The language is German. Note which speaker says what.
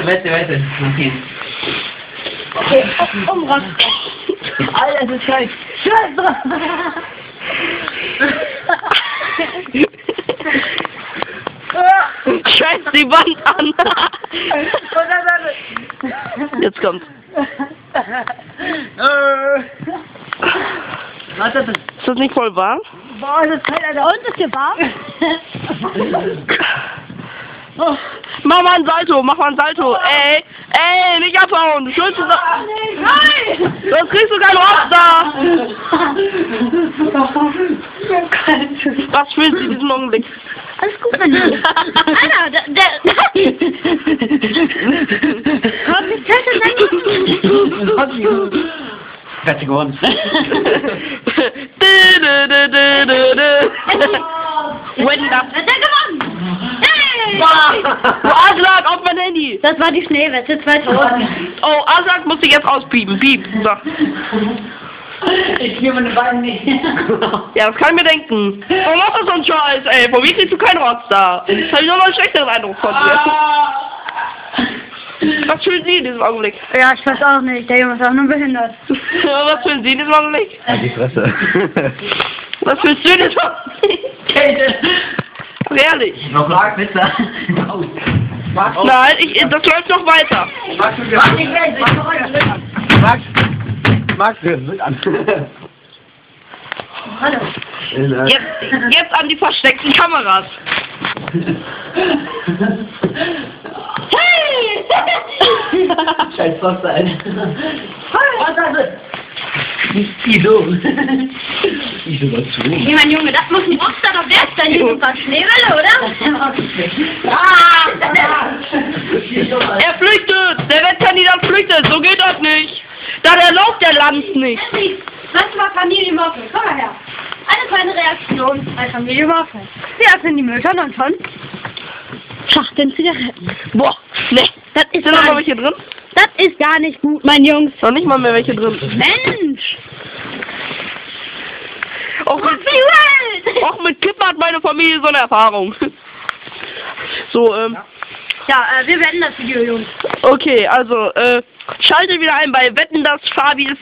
Speaker 1: Wette. Okay.
Speaker 2: Okay, Roster.
Speaker 1: Alter, das ist scheiße.
Speaker 2: Scheiße!
Speaker 3: Scheiß die Wand an. Jetzt kommt's.
Speaker 1: Was ist das?
Speaker 3: Ist das nicht voll warm?
Speaker 2: Boah, das ist kalt, Alter. Und ist hier warm?
Speaker 3: Oh. Mach mal ein Salto. Ey, nicht abhauen. Schönste Sache.
Speaker 2: Nein!
Speaker 3: Sonst kriegst du keinen Roster. Was fühlt sie in diesem Augenblick?
Speaker 2: Alles gut, mein Junge. Alter, der... Komm, ich könnte sein.
Speaker 1: Wer hat sie gewonnen?
Speaker 3: Win das.
Speaker 2: Hat er gewonnen? Hey!
Speaker 3: Aslak, auf mein Handy.
Speaker 2: Das war die Schneewette 2000.
Speaker 3: Oh, Aslak muss ich jetzt auspiepen. Piep. So.
Speaker 1: Ich nehme meine Beine nicht.
Speaker 3: Ja, das kann ich mir denken. Warum machst du so einen Scheiß, ey? Von mir kriegst du keinen Rockstar. Jetzt hab ich noch einen schlechteren Eindruck von dir. Was fühlen Sie in diesem Augenblick?
Speaker 2: Ja, ich weiß auch nicht. Der Junge ist auch nur behindert.
Speaker 3: Was fühlen Sie in diesem Augenblick?
Speaker 4: Die Fresse.
Speaker 3: Was fühlst du in diesem Augenblick?
Speaker 1: Kälte.
Speaker 3: Ehrlich.
Speaker 1: Noch Marc, bitte.
Speaker 3: Nein, das läuft noch weiter.
Speaker 4: Max, wird an.
Speaker 2: Hallo.
Speaker 3: Jetzt an die versteckten Kameras.
Speaker 2: Hey!
Speaker 1: Scheiß Wasser, Alter. Was ist das? Wieso? Wieso was zu?
Speaker 2: Hey, mein Junge, das muss ein Rockstar doch wert sein, hier ein paar Schneewelle, oder?
Speaker 3: Er flüchtet! Der Wettkandidat flüchtet! So geht das nicht! Da erlaubt der Land nicht!
Speaker 2: Weißt du mal, Familie Morphe, komm mal her. Eine kleine Reaktion bei Familie Morphe. Wir öffnen die Mülltonne und schon Schachteln Zigaretten.
Speaker 3: Boah, ne!
Speaker 2: Das ist
Speaker 3: Sind noch mal welche drin?
Speaker 2: Das ist gar nicht gut, mein Jungs.
Speaker 3: Noch nicht mal mehr welche drin.
Speaker 2: Mensch!
Speaker 3: Auch mit Kippen hat meine Familie so eine Erfahrung. So,
Speaker 2: Ja, wir beenden das Video, Jungs.
Speaker 3: okay, also, schaltet wieder ein bei Wetten, dass Fabi ist